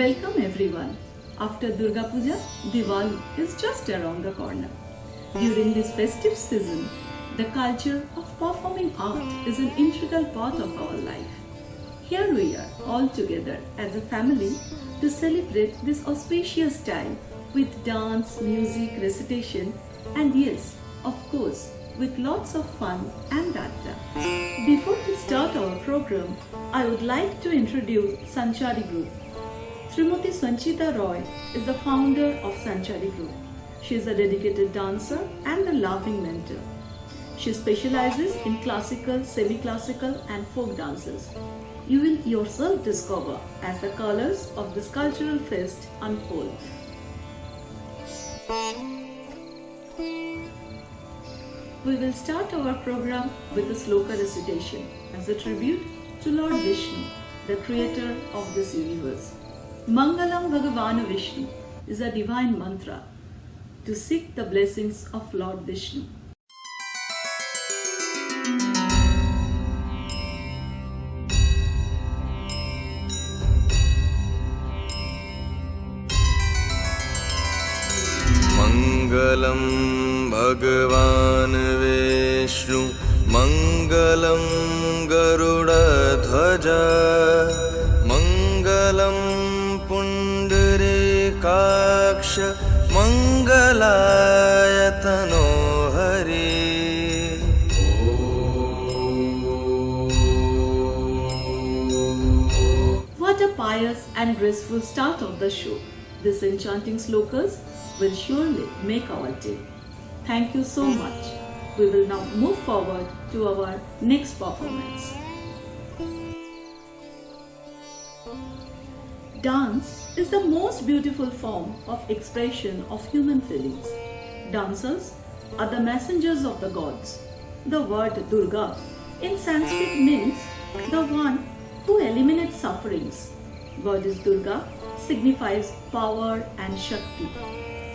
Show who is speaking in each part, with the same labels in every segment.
Speaker 1: Welcome everyone. After Durga Puja, Diwali is just around the corner. During this festive season, the culture of performing art is an integral part of our life. Here we are all together as a family to celebrate this auspicious time with dance, music, recitation, and yes, of course, with lots of fun and adda. Before we start our program, I would like to introduce Sanchari Group. Srimati Sanchita Roy is the founder of Sanchari Group. She is a dedicated dancer and a loving mentor. She specializes in classical, semi-classical and folk dances. You will yourself discover as the colors of this cultural fest unfold. We will start our program with a sloka recitation as a tribute to Lord Vishnu, the creator of this universe. Mangalam Bhagavanu Vishnu is a divine mantra to seek the blessings of Lord Vishnu.
Speaker 2: Mangalam Bhagavan Vishnu Mangalam Garuda Dhwaja Mangalam Pundarikaksha Mangalayatano Hari.
Speaker 1: What a pious and graceful start of the show. These enchanting slokas will surely make our day. Thank you so much. We will now move forward to our next performance. Dance is the most beautiful form of expression of human feelings. Dancers are the messengers of the gods. The word Durga in Sanskrit means the one who eliminates sufferings. Goddess Durga signifies power and Shakti.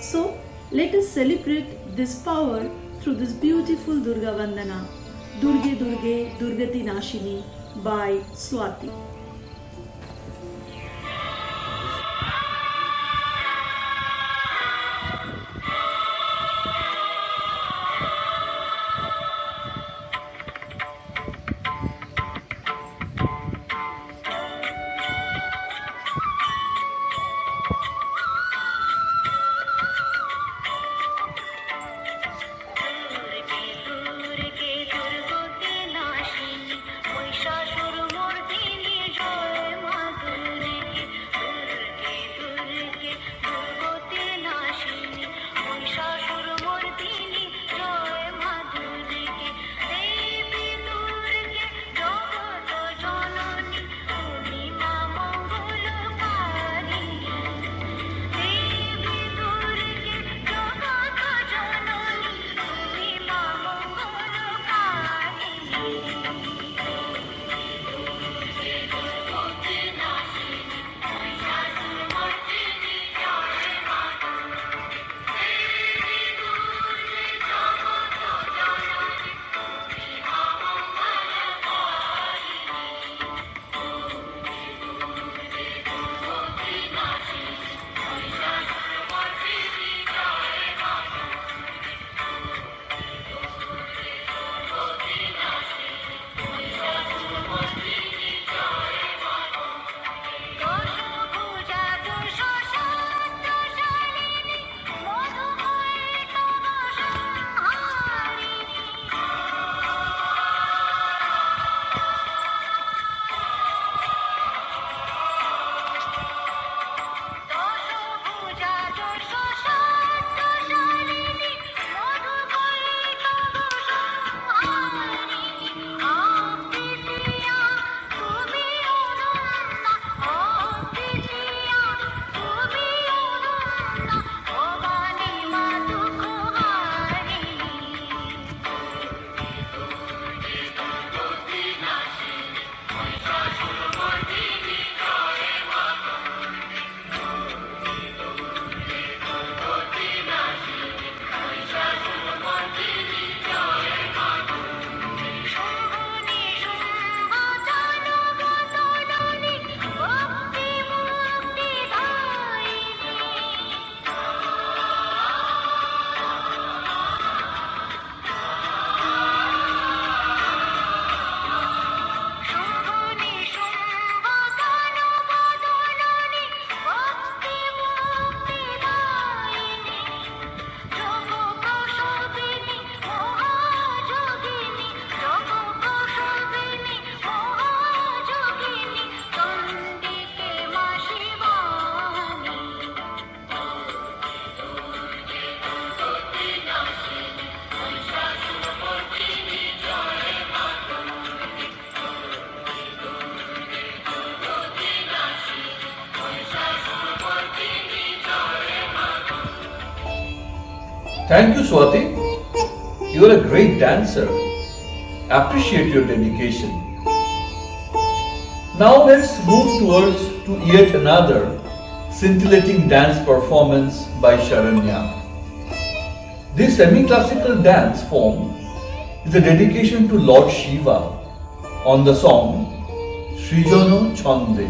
Speaker 1: So, let us celebrate this power through this beautiful Durga Vandana, Durge Durge Durgati Nashini by Swati.
Speaker 3: दुर्गे दुर्गति नाशिनी Mahishasura Mardini Thank you, Swati. You are a great dancer. Appreciate your dedication. Now let's move towards to yet another scintillating dance performance by Sharanya. This semi-classical dance form is a dedication to Lord Shiva on the song Srijano Chande.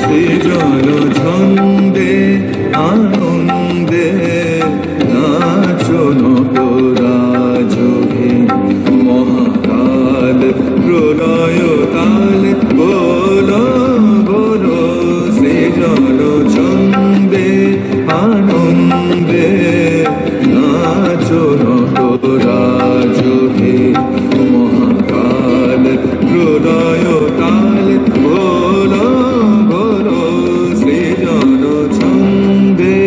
Speaker 2: সৃজন ছন্দে আনন্দে নাচো নটরাজহে মহাকাল প্রলয় তাল বলো বলো সৃজন ছন্দে আনন্দে নাচো নটরাজহে মহাকাল প্রলয় তাল বলো বলো সৃজন ছন্দে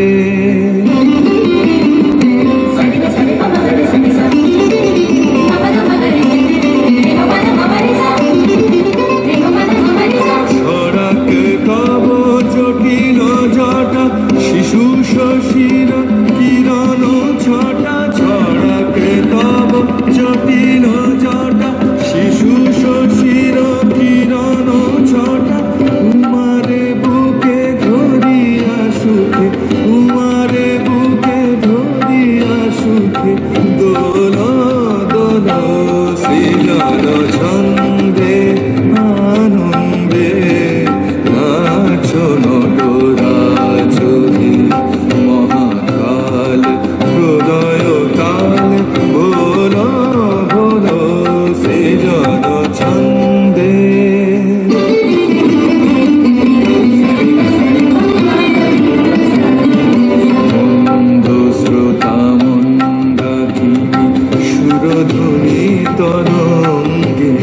Speaker 2: ছড়াক কব জটিল জটা শিশু শশীর কিরণ ছটা ছড়াক কব জটিল জটা শিশু শশীর কিরণ ছটা উমারে বুকে ধরিয়া সুখে উমারে বুকে ধরিয়া সুখে দোল দোল সৃজন ছন্দে আনন্দে নাচো নটরাজহে মহাকাল প্রলয় কাল বলো বলো সৃজন ছন্দে মন্দ শ্রোতা মন্দাকিনী সুরধ্বনি তরঙ্গে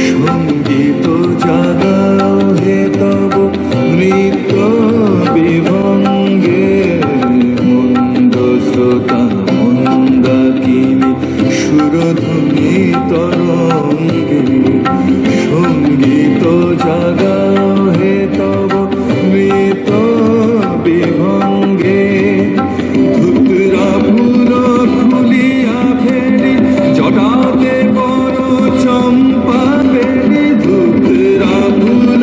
Speaker 2: সঙ্গীত জাগাও হে তব নৃত্য বিভঙ্গে মন্দ শ্রোতা মন্দাকিনী সুরধ্বনি তরঙ্গে সঙ্গীত জাগাও হে তব নৃত্য বিভঙ্গে ধুতরা ফুল খুলিয়া ফেলি জটাতে বড় চম্পা বেলি ধুতরা ফুল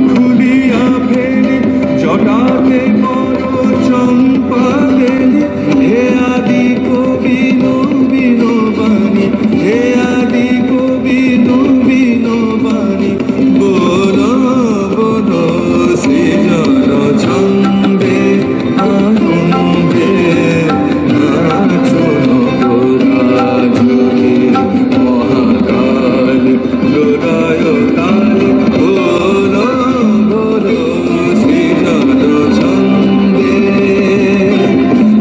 Speaker 2: খুলিয়া ফেলি জটাতে বড় চম্পা বেলি হে আদি কবি নবীন বাণী হে আদি কবি নবীন বাণী বলো বলো সৃজন ছন্দে আনন্দে নাচো নটরাজহে মহাকাল প্রলয় কাল বলো বলো সৃজন ছন্দে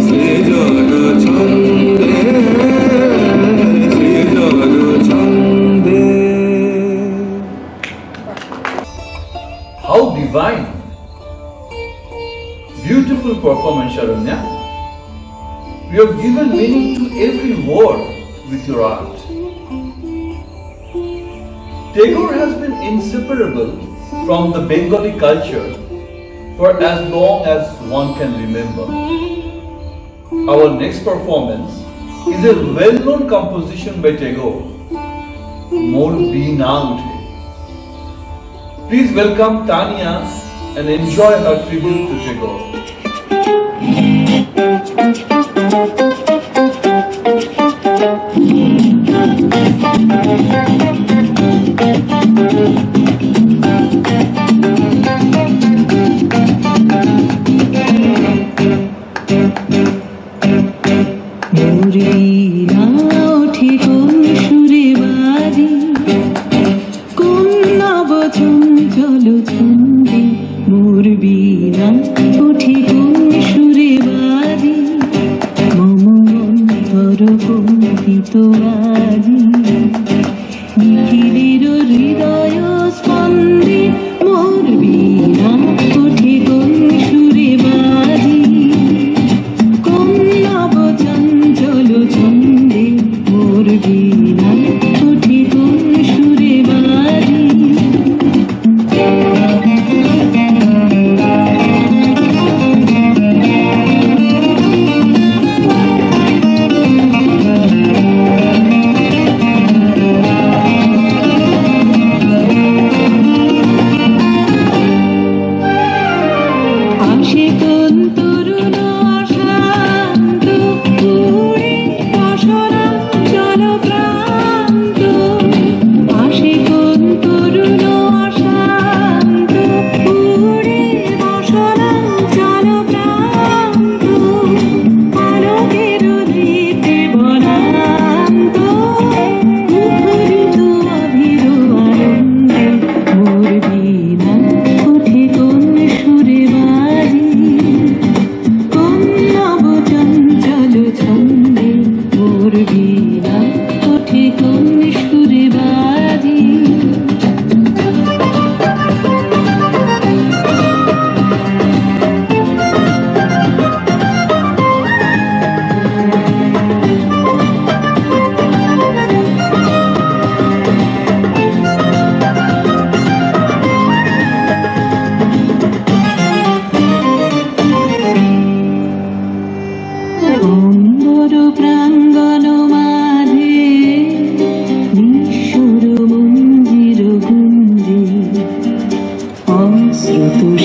Speaker 2: সৃজন ছন্দে সৃজন ছন্দে
Speaker 3: How divine! Beautiful performance, Sharanya. You have given meaning to every word with your art. Tagore has been inseparable from the Bengali culture for as long as one can remember. Our next performance is a well-known composition by Tagore, Mor Been Out. Please welcome Tanya and enjoy her tribute to Tagore.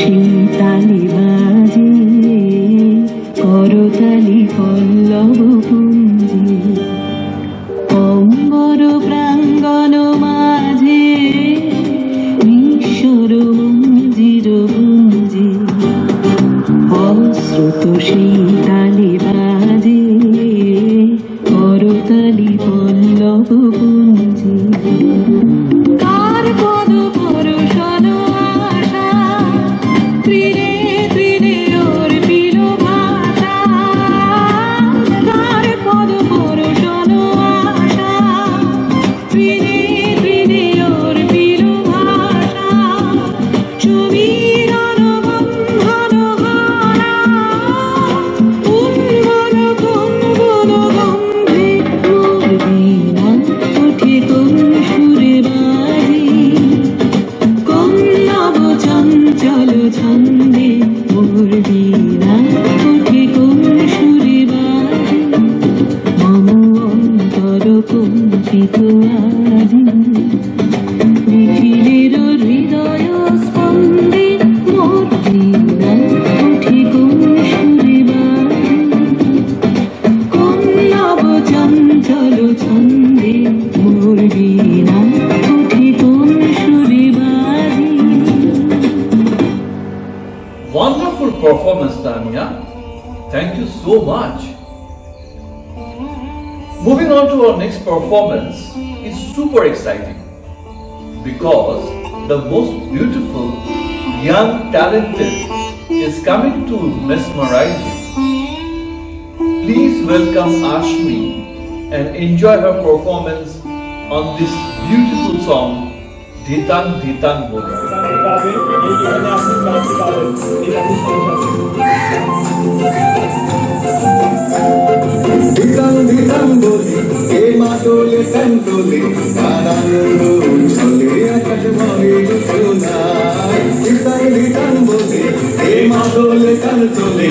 Speaker 4: সেই তালি বাজে করতালি পল্লব পুঞ্জি অম্বর প্রাঙ্গণ মাঝে ঈশ্বর মঞ্জির গুঞ্জি অশ্রুত সেই তালি বাজে করতালি পল্লব পুঞ্জি কার পদ পরশন আশা ত্রিনে ত্রিনে ওর পিল ভাষা কার পদ পরশন আশা ত্রিনে ত্রিনে ওর পিল ভাষা সমীরণ বন্ধন হারা উন্মন কুঞ্বন গন্ধে মোর বীণা ওঠে কোন সুরে বাজে কোন নব চঞ্চল ছন্দে মোর বীণা ওঠে কোন সুরে বাজে মম অন্তর কম্পিত আজি নিখিলের হৃদয় স্পন্দে মোর বীণা ওঠে কোন সুরে বাজে কোন নব চঞ্চল ছন্দে মোর বীণা ওঠে কোন সুরে বাজে
Speaker 3: Wonderful performance, Tanya. Thank you so much. Moving on to our next performance is super exciting because the most beautiful, young, talented is coming to mesmerize you. Please welcome Ashmi and enjoy her performance on this beautiful song, Dhitang Dhitang Bole.
Speaker 2: ধিতাং ধিতাং বলে এ মাদলে কান্তলে আনন্দ উচ্ছলে আকাশ ভরে সোনায় ধিতাং ধিতাং বলে এ মাদলে কান্তলে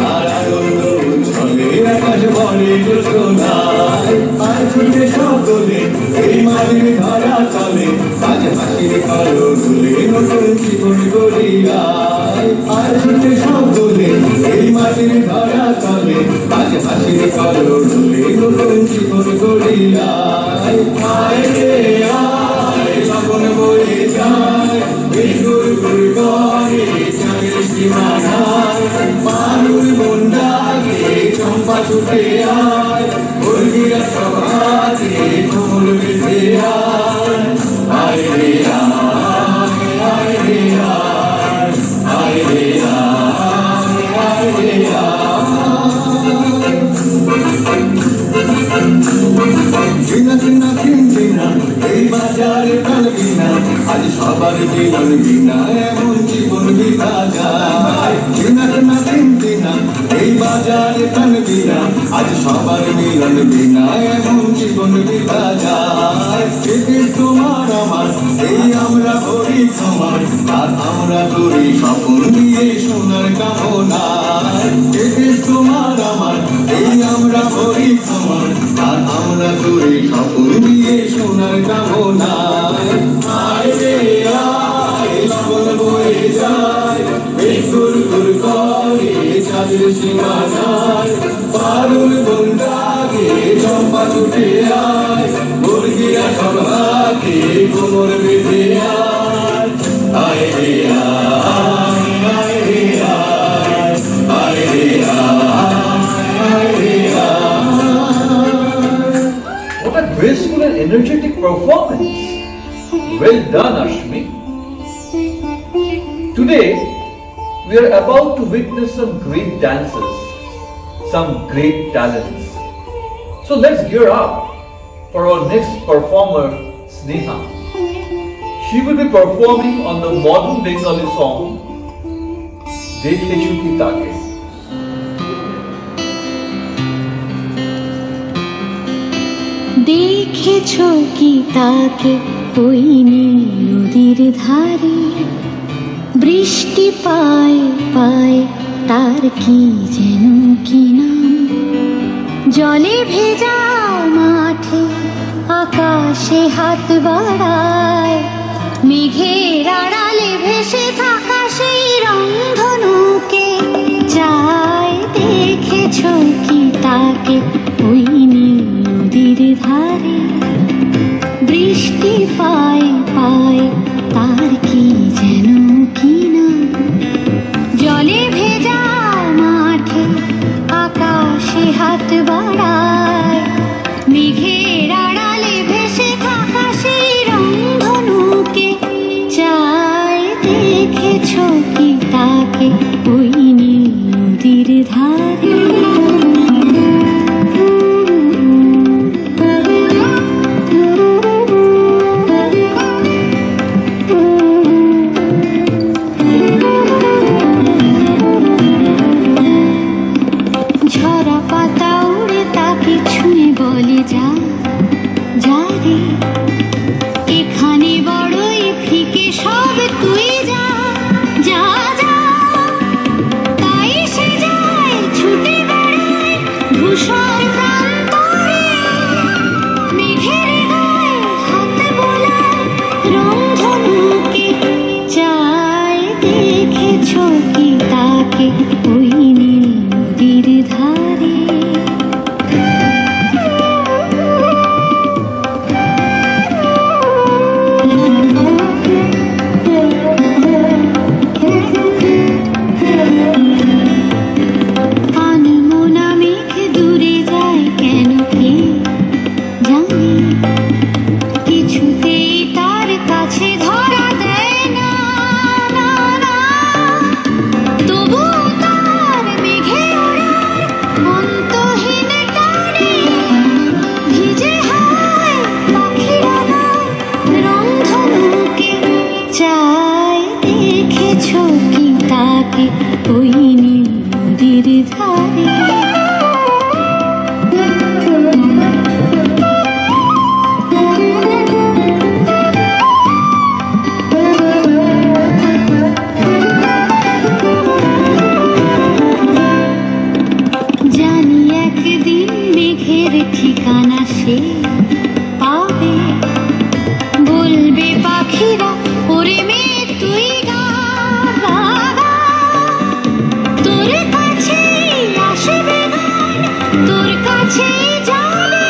Speaker 2: আনন্দ উচ্ছলে আকাশ ভরে সোনায় আর ছুটে সকলে এই মাটির ধরা চলে আজ হাসির কালো দুলে নতুন জীবন গড়িয়ায় আর ছুটে সকলে এই মাটির ধরা চলে আজ হাসির কালো দুলে নতুন জীবন গড়িয়ায় আয় রে আয় লগন বয়ে যায় এই গুর গুর করে চাঁদের সীমানায় মানুর মন ডাকে চম্পা ছুটে আয় মুরগিরা সব হাতে কোমর বেঁধে আয় আয় রে আয় আয় রে আয় আয় রে আয় আয় রে চিনা চিনা চিনা এই বাজারে কালবি না আজ সবার জীবন বিনা এমন জীবন বিতা যায় চিনা চিনা চিনা এই বাজারে কালবি না আজ সবার মিলন বিনা এমন জীবন বিতা যায় এতে তোমার আমার এই আমরা করি তোমার আর আমরা করি স্বপ্ন দিয়ে সোনার কামনা এতে তোমার আমার এই আমরা করি তোমার আর আমরা করি স্বপ্ন দিয়ে সোনার কামনা আয় রে আয় লগন বয়ে যায় এই গুর গুর করে চাঁদের সীমানায় পারুল বন্দাগে চম্পা ছুটে আয় মুরগিরা সব হাতে কোমর বেঁধে আয় আয় রে আয় আয় রে আয় আয় রে আয় রে
Speaker 3: What a graceful and energetic performance. Well done, Ashmi. Today, we are about to witness some great dancers, some great talents. So let's gear up for our next performer, Sneha. She will be performing on the modern Bengali song, Dekhe Chuki Take.
Speaker 4: দেখেছো কি তাকে ওই নীল নদীর ধারে বৃষ্টি পায় পায় তার কি যেন কি নাম জলে ভেজা মাঠে আকাশে হাত বাড়ায় মেঘের আড়ালে ভেসে থাকা সেই রঙ ধারে ঝরা পাতা উড়ে তাকে ছুঁয়ে বলে যা যা রে এখানে বড়ই ফিকে সব তুই যা যা যা তাই সে যায় ছুটে বেড়ায় ধূসর প্রান্তরে মেঘের গায়ে হাত বোলায় রংধনুকে চায় দেখেছ কি তাকে ওই নীল নদীর ধারে আনমনা মেঘ দূরে যায় কেন কে জানে কিছুতেই তার কাছে ধরা দেয় না না না তবু তার মেঘে ওড়ার অন্তহীন টানে ভিজে হাওয়ায় পাখিরা গায় রংধনুকে চায় দেখেছ কি তাকে ওই নীল নদীর ধারে জানি একদিন মেঘের ঠিকানা সে পাবে বলবে পাখিরা ওরে মেয়ে তুই গা গা গা তোর কাছে আসবে গান তোর কাছে যাবে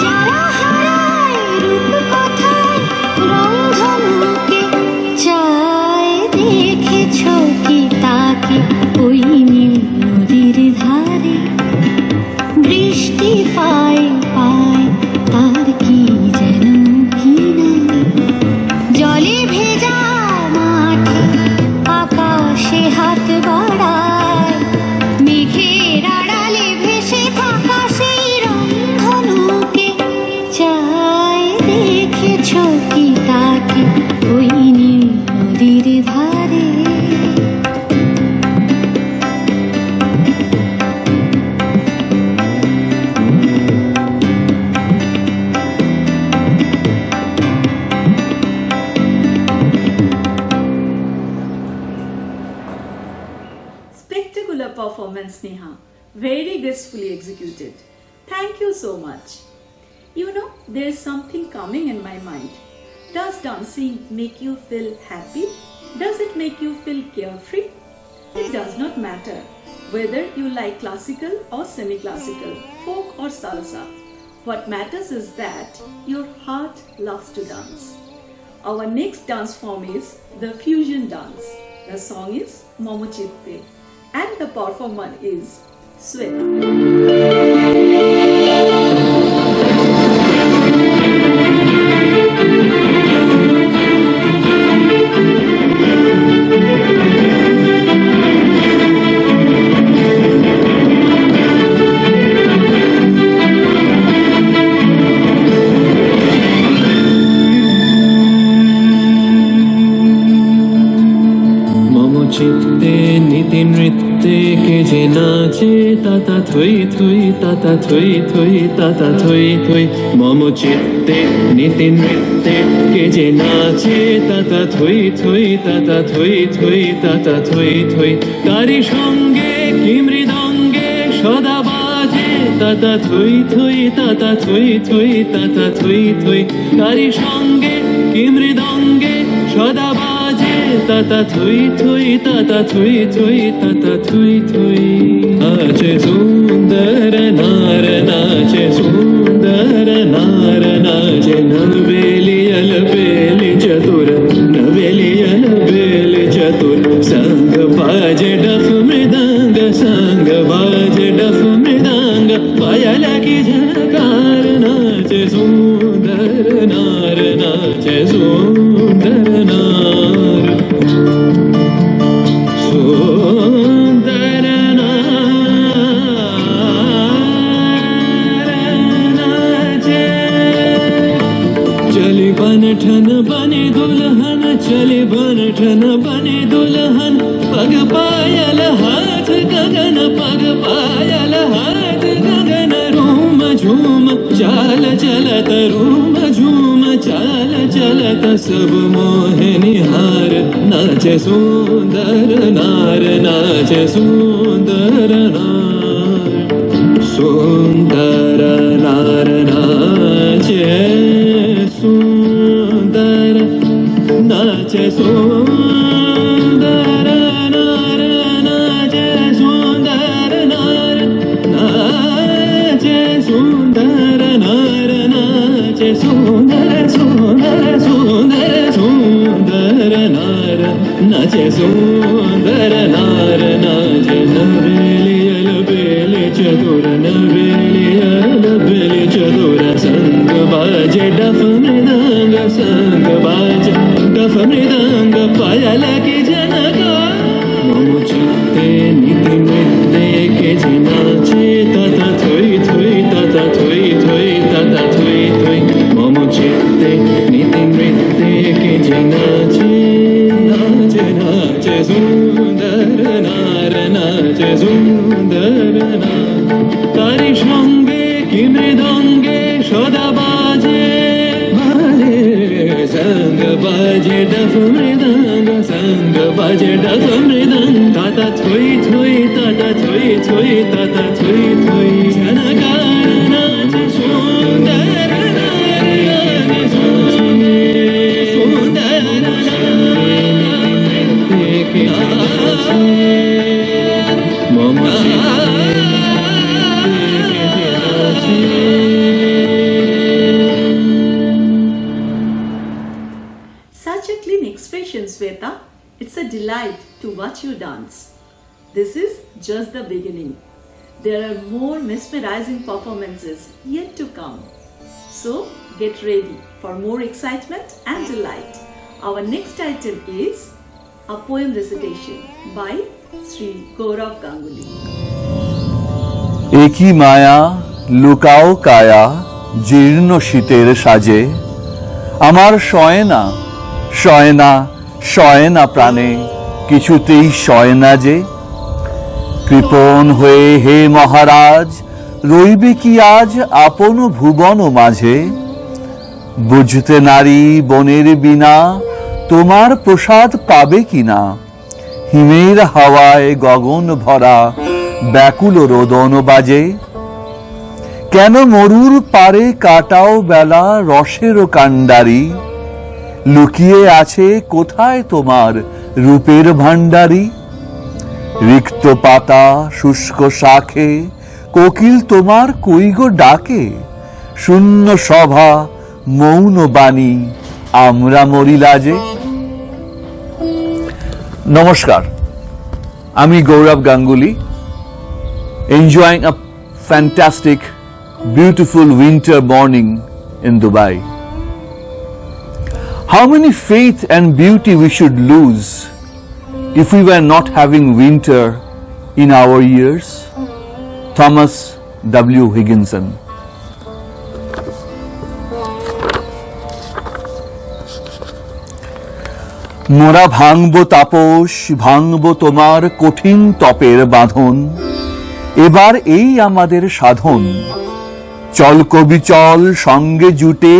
Speaker 4: যারা হারায় রূপ কথায় রংধনুকে চায় দেখেছ কি তাকে ওই নীল নদীর ধারে বৃষ্টি পায় পায় তার কি যেন ঘৃণা জলে ভেজা মাঠে আকাশে হাত বাড়ায় মেঘের আড়ালে ভেসে থাকা সেই রংধনুকে চায় দেখেছ কি তাকে ওই নীল নদীর ধারে
Speaker 1: Spectacular performance, Neha. Very gracefully executed. Thank you so much. You know, there's something coming in my mind. Does dancing make you feel happy? Does it make you feel carefree? It does not matter whether you like classical or semi-classical, folk or salsa. What matters is that your heart loves to dance. Our next dance form is the fusion dance. The song is Momo Chitte and the performer is Sweta.
Speaker 5: চিত্তে নীতি নৃত্যে কে যে নাচে তাতা থই থই তাতা থই থই তাতা থই থই মম চিত্তে নীতি নৃত্যে কে যে নাচে তাতা থই থই তাতা থই থই তাতা থই থই তারি সঙ্গে কি মৃদঙ্গে সদা বাজে তাতা থই থই তাতা থই থই তাতা থই থই তারি সঙ্গে কি মৃদঙ্গে সদা বাজে তাতা থই থই তাতা থই থই তাতা থই থই নাচে সুন্দর নার নাচে সুন্দর নার নাচে নবেলি अलबेली चतुर नवेली अलबेली चतुर संग बाजे डफ मृदंग संग बाजे डफ मृदंग पायल की झनकार नाचे सुंदर नार नाचे सुंदर नार सुंदर नार पग पायल हाथ गगन पग पायल हाथ गगन रूम झूम चाल चलत रूम झूम चाल चलत सब मोहे निहार नाचे सुंदर नार नाचे सुंदर नार सुंदर नार नाचे सुंदर नाचे सुंदर नार नाचे सुंदर नार नाचे सुंदर नार नाचे सुंदर सुंदर सुंदर सुंदर नार नाचे सुंदर नार नाचे नवेलियल बेले चतुर नवेलियल बेले चतुर संग बाजे डफ मृदंग संग बाजे डफ मृदंग पायल की जनका मम चित्ते नीति नृत्ये के नाचे तत थोई थोई तत थोई थोई तत थोई थोई मम चित्ते नीति नृत्ये के नाचे नाचे नाचे सुंदर नार नाचे सुंदर नार तारी সঙ্গে কি মৃদঙ্গে সদা বাজে বাজে সঙ্গ বাজে ডফ মৃদঙ্গ সঙ্গ বাজে ডফ মৃদঙ্গ তাতা থই থই তাতা থই থই তাতা থই থই জনকার নাচে সুন্দর নারী সুন্দর মম
Speaker 1: Such a clean expression, Sweta. It's a delight to watch you dance. This is just the beginning. There are more mesmerizing performances yet to come. So get ready for more excitement and delight. Our next item is a poem recitation by Sri Gaurav Ganguly.
Speaker 3: একই মায়া লুকাও কায়া জীর্ণ শীতের সাজে আমার শয় না শয় না শয় না প্রাণে কিছুতেই শয় না যে কৃপণ হয়ে হে মহারাজ রইবে কি আজ আপন ভুবন মাঝে বুঝতে নারী বনের বিনা তোমার প্রসাদ পাবে কিনা হিমের হাওয়ায় গগন ভরা ব্যাকুল রোদন বাজে কেন মরুর পারে কাটাও বেলা রসের কাণ্ডারি লুকিয়ে আছে কোথায় তোমার রূপের ভাণ্ডারি রিক্ত পাতা শুষ্ক শাখে কোকিল তোমার কই গো ডাকে শূন্য সভা মৌন বাণী আমরা মরি লাজে নমস্কার আমি গৌরব Ganguly enjoying a fantastic beautiful winter morning in Dubai. How many faith and beauty we should lose if we were not having winter in our years? Thomas W. Higginson. মোরা ভাঙব তাপস ভাঙব তোমার কঠিন তপের বাঁধন এবার এই আমাদের সাধন চল কবি চল সঙ্গে জুটে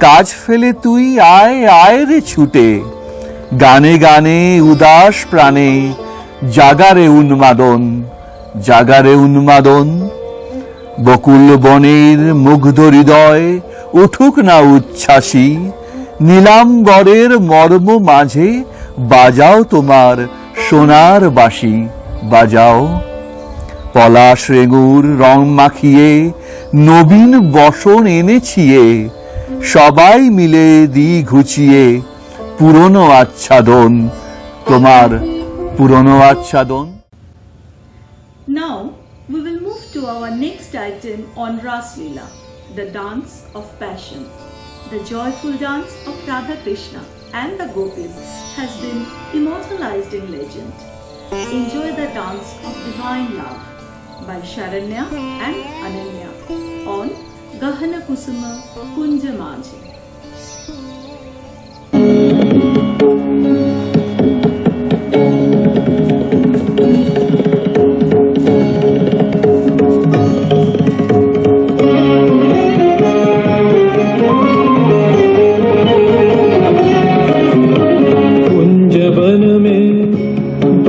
Speaker 3: কাজ ফেলে তুই আয় আয় রে ছুটে গানে গানে উদাস প্রাণে জাগারে উন্মাদন বকুল বনের মুগ্ধ হৃদয় উঠুক না উচ্ছ্বাসী নীলাম্বরের মর্ম মাঝে বাজাও তোমার সোনার বাঁশি বাজাও পলাশ রেঙুর রং মাখিয়ে নবীন বসন এনেছিয়ে সবাই মিলে দি ঘুচিয়ে পুরনো আচ্ছাদন তোমার পুরনো আচ্ছাদন
Speaker 1: Now we will move to our next item on Ras Leela, the dance of passion. The joyful dance of Radha Krishna and the Gopis has been immortalized in legend. Enjoy the dance of divine love by Sharanya and Ananya on Gahana Kusuma Kunja Majhe.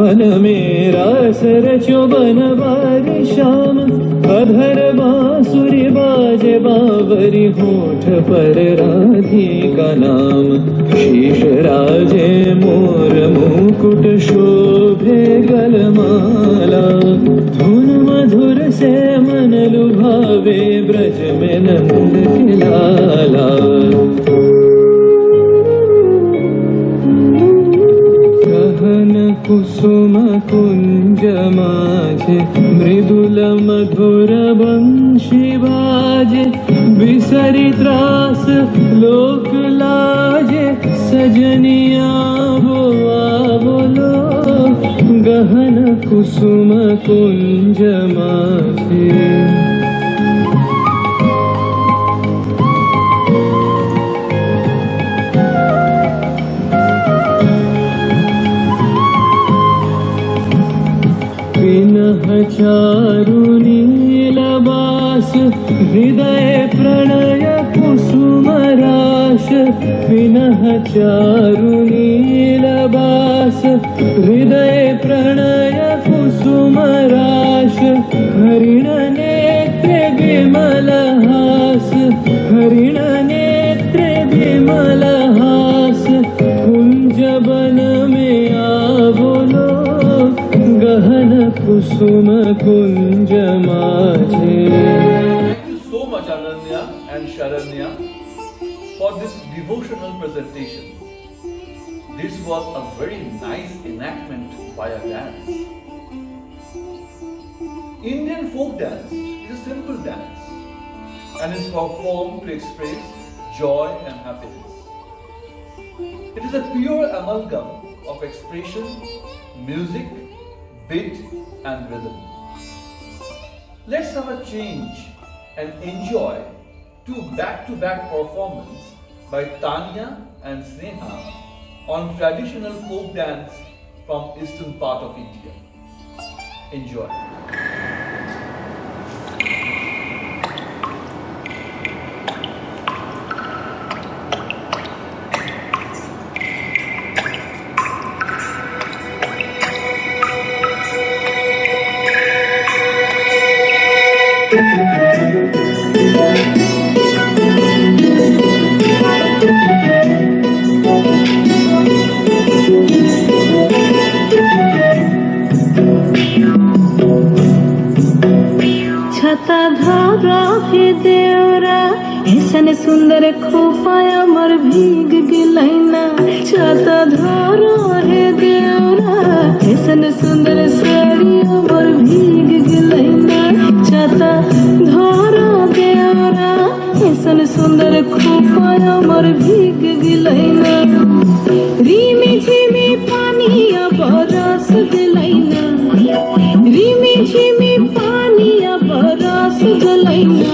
Speaker 5: बन मेरा sir चुबन बार श्याम अधर बांसुरी बाजे बावरी होठ पर राधिका नाम शीश राजे मोर मुकुट शोभे गलमाला धुन मधुर से मन लुभावे ब्रज में नंद के लाला गहन कुसुम कुंज माझे मृदुल मधुर बंशी बाजे बिसरी त्रास लोक लाजे सजनिया बोलो गहन कुसुम कुंज माझे चारु नीलबास हृदय प्रणय कुसुम राश विनः चारु नीलबास हृदय प्रणय कुसुम राश हरिण नेत्र विमल हास हरिण नेत्र विमल हास कुंज बन में बोलो गहन कुसुम कुंज माझे.
Speaker 3: Thank you so much Ananya and Sharanya for this devotional presentation. This was a very nice enactment by a dance. Indian folk dance is a simple dance and is performed to express joy and happiness. It is a pure amalgam of expression, music, beat and rhythm. Let's have a change and enjoy two back-to-back performances by Tanya and Sneha on traditional folk dance from eastern part of India. Enjoy.
Speaker 4: छता धरा हे देवरा ऐसन सुंदर खोपाय अमर भीग गिलैना छता धरा हे देवरा ऐसन सुंदर साड़ी अमर भीग गिलैना छता धरा देवरा ऐसन सुंदर खोपाय अमर भीग गिलैना रिमी झिमी पानी बरस गिलैना रिमी झिमी पानी बरस गलैना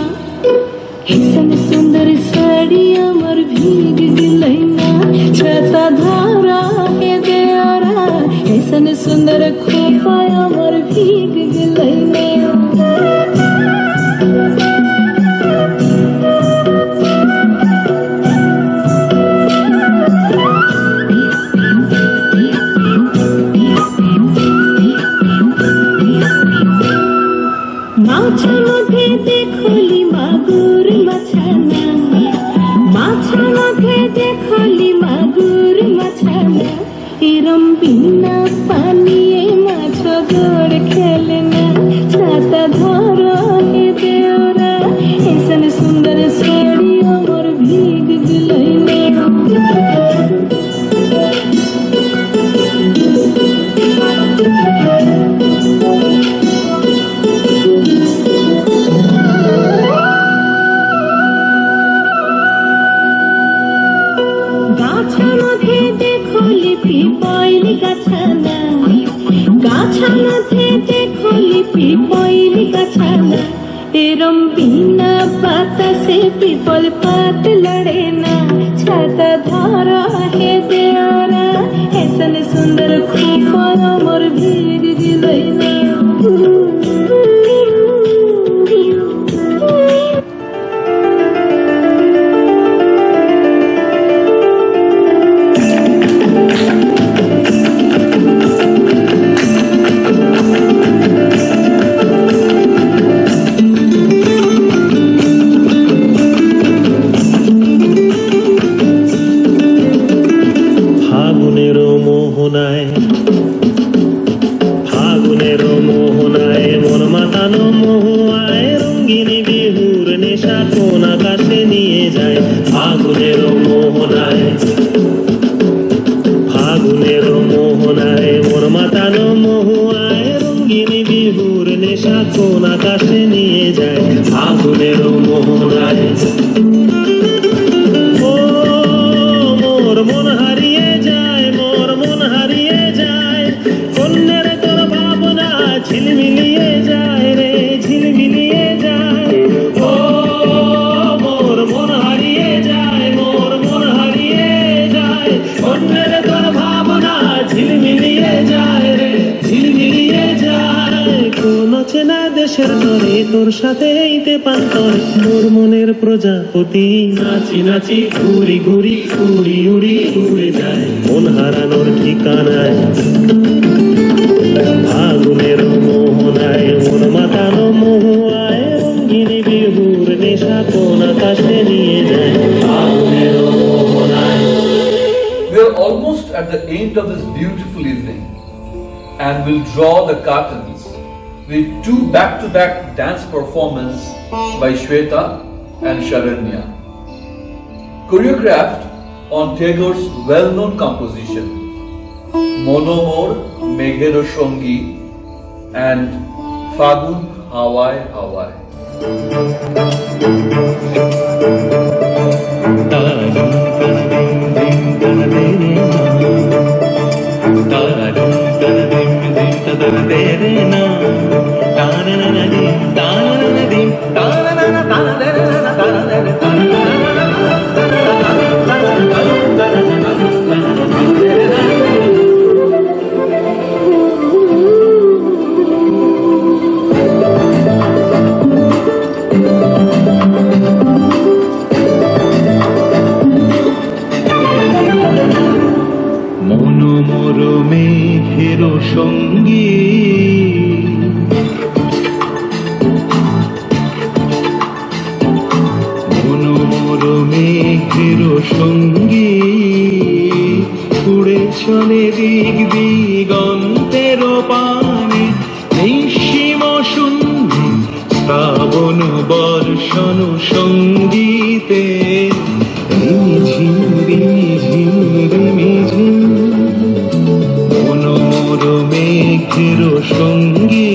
Speaker 4: ऐसन सुंदर साड़ी अमर भीग गिलैना छता धारा हे देवरा ऐसन सुंदर खोपा अमर भीग गिलैना माछा मध्ये देखली मागुर मछाना माछा मध्ये देखली मागुर मछाना इरम बिना पानिए माछ गोड़ खेलना छाता धर हे देवरा ऐसन सुंदर साड़ी अमर भीग गिलैना गाछा मध्ये देखली पिपैली गाछाना गाछा मध्ये देखली पिपैली गाछाना एरम बिना पात से पिपल पात लड़ेना छाता धर हे देवरा ऐसन सुंदर खोपा अमर भीग गिलैना
Speaker 5: কোন আকাশে নিয়ে যায় আগুনের মোহনায়। ও মোর মন হারিয়ে যায়, মোর মন হারিয়ে যায়, অন্যের তোর ভাবনা ঝিলমিলিয়ে যায় রে, ঝিলমিলিয়ে যায়। ও মোর মন হারিয়ে যায়, মোর মন হারিয়ে যায়, অন্যের তোর ভাবনা ঝিলমিলিয়ে যায় রে, ঝিলমিলিয়ে যায়। কোন চেনা দেশের তরে তোর সাথে এইতে পান্তরে তোর মনের প্রজাপতি নাচি নাচি ঘুরি ঘুরি উড়ি উড়ি উড়ে যায় মন হারানোর ঠিকানায়। আগুনের মোহনায় মন মাতানো মোহায়, রঙিনী বিহুর নেশা কোন আকাশে নিয়ে যায় আগুনের মোহনায়।
Speaker 3: We are almost at the end of this beautiful evening and will draw the curtains with two back-to-back dance performances by Shweta and Sharanya. Choreographed on Tagore's well-known composition Monomor Meghero Shongi and Fagun Hawai Hawai.
Speaker 5: মনোমর মেঘের সঙ্গী মনোমর মেঘের সঙ্গী উড়ে চলে দিক দিগন্তের পানে নিঃসীম শূন্যে শ্রাবণ বর্ষণ সঙ্গীতে রিমিঝিম রিমিঝিম রিমিঝিম মনোমর মেঘের সঙ্গী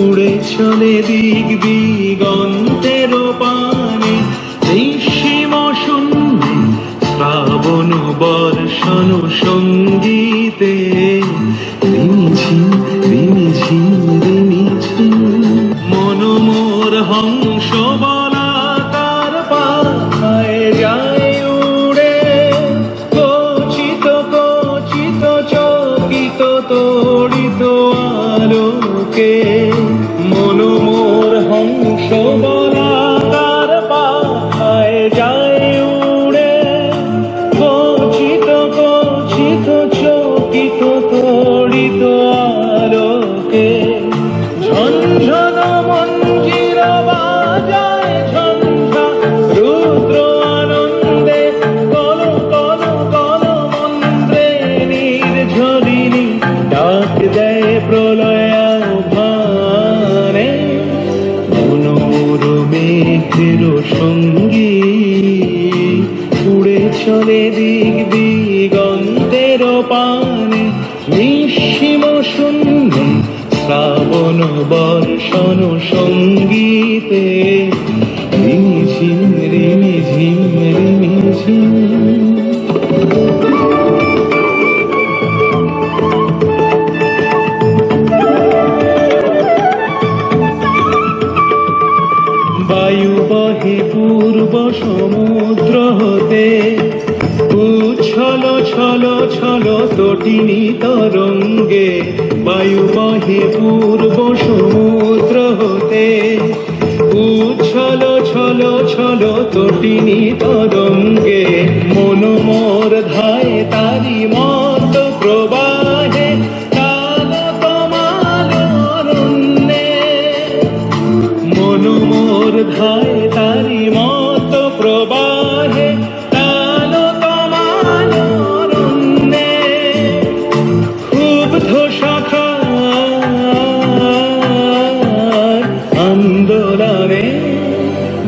Speaker 5: উড়ে চলে দিক দিগন্তের পানে নিঃসীম শূন্যে শ্রাবণ বর্ষণ সঙ্গীতে রিমিঝিম রিমিঝিম রিমিঝিম মনোমর হংস বলাকার পাখায় যায় উড়ে কচিত কচিত চকিত তড়িত আলোকে মনোমর হংস বলাকার পাখায় যায় উড়ে কচিত কচিত চকিত তড়িত আলোকে ঝনঝন মঞ্জির বাজায় ঝঞ্ঝা রুদ্র আনন্দে কল কল কল মন্ত্রে নির্ঝরিণী ডাক দেয় প্রলয়াভানে মনোমর মেঘের সঙ্গী উড়ে চলে দিক দিগন্তের পানে নিঃসীম শূন্যে শ্রাবণ বর্ষণ সঙ্গীতে রিমিঝিম রিমিঝিম রিমিঝিম বায়ু বহে পূর্ব সমুদ্র হতে উচ্ছল ছল ছল তটিনী তরঙ্গে বায়ু বহে পূর্ব সমুদ্র হতে উচ্ছল ছল ছল তটিনী তরঙ্গে মনোমর ধায় তারি মত প্রবাহে কাল কমাল অরণ্যে মনোমর ধায় তারি মত প্রবাহে কাল কমাল অরণ্যে ক্ষুব্ধ শাখার আন্দোলনে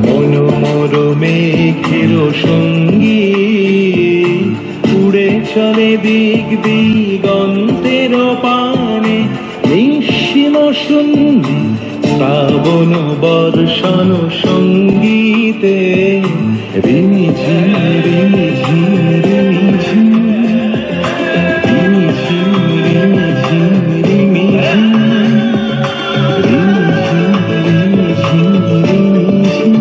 Speaker 5: মনোমর মেঘের সঙ্গী উড়ে চলে দিক দিগন্তের পানে নিঃসীম শূন্য শ্রাবণ বর্ষণ সঙ্গীতে রিমি ঝিম রিমি ঝিম রিমি ঝিম রিমি ঝিম রিমি ঝিম রিমি ঝিম রিমি ঝিম রিমি ঝিম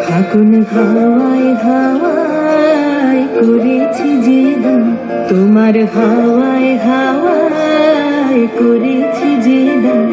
Speaker 4: ফাগুন হাওয়ায় হাওয়ায় করেছি যে দান, তোমার হাওয়ায় হাওয়ায় করেছি যে দান,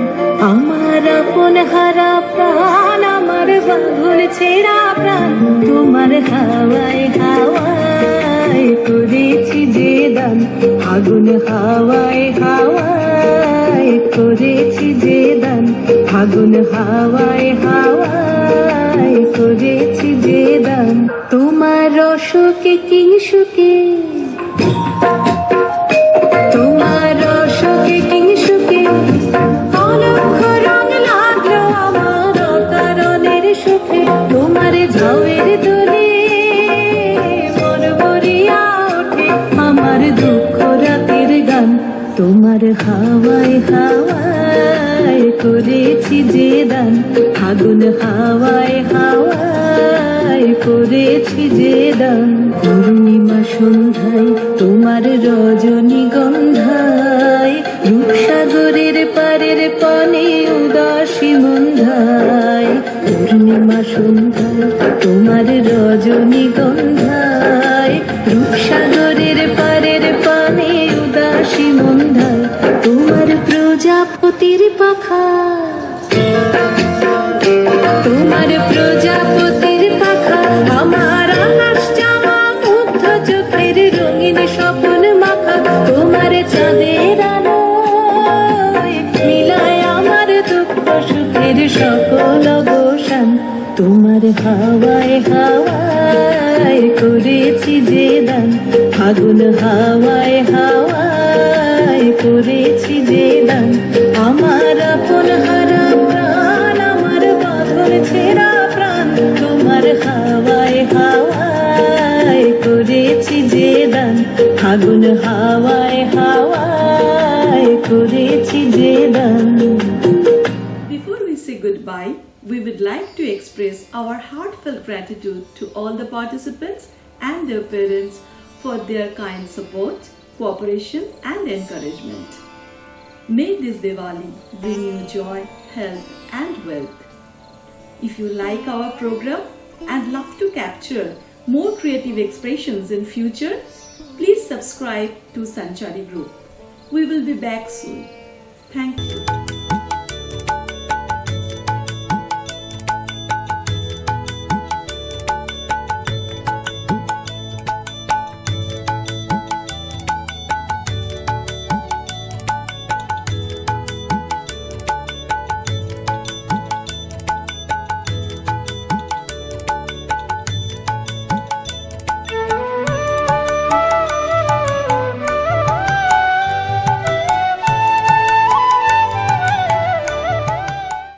Speaker 4: আমার আপন হারা প্রাণ, আমার বাঁধন ছেঁড়া প্রাণ, তোমার হাওয়ায় হাওয়ায় করেছি যে দান, ফাগুন হাওয়ায় হাওয়ায় করেছি যে দান, ফাগুন হাওয়ায় হাওয়ায় করেছি যে দান, তোমার রসকে কিংসুকে, তোমার রসকে কিংসুকে অলক্ষ রং লাগলো আমার অকারণের সুখে, তোমার ঝাউয়ের দোলে মন ভরিয়া ওঠে আমার দুঃখ রাতের গান, তোমার হাওয়ায় হাওয়ায় করেছি যে দান, ফাগুন হাওয়ায় হাওয়ায় করেছি যে দান, পূর্ণিমা সন্ধ্যায় তোমার রজনীগন্ধায়, রূপসাগরের পারের পানে উদাসী মন্ধায়, পূর্ণিমা সন্ধ্যায় তোমার রজনীগন্ধায়, রূপসাগরের পারের পানে উদাসী মন্ধায়, তোমার প্রজাপতির পাখা, তোমার প্রজাপতির পাখা আমার আকাশ জামা মুগ্ধ চোখের রঙিন স্বপ্ন মাখা, তোমার চাঁদের আলো মিলায় আমার দুঃখ সুখের সকল অবসান, তোমার হাওয়ায় হাওয়ায় করেছি যে দান, ফাগুন হাওয়ায় হাওয়ায় করেছি যে দান, আমার আপন হারা প্রাণ, আমার বাঁধন ছেঁড়া প্রাণ, তোমার হাওয়ায় হাওয়ায় করেছি যে দান, ফাগুন হাওয়ায় হাওয়ায় করেছি যে দান।
Speaker 1: Before we say goodbye, we would like to express our heartfelt gratitude to all the participants and their parents for their kind support, cooperation and encouragement. May this Diwali bring you joy, health and wealth. If you like our program and love to capture more creative expressions in future, please subscribe to Sanchari Group. We will be back soon. Thank you.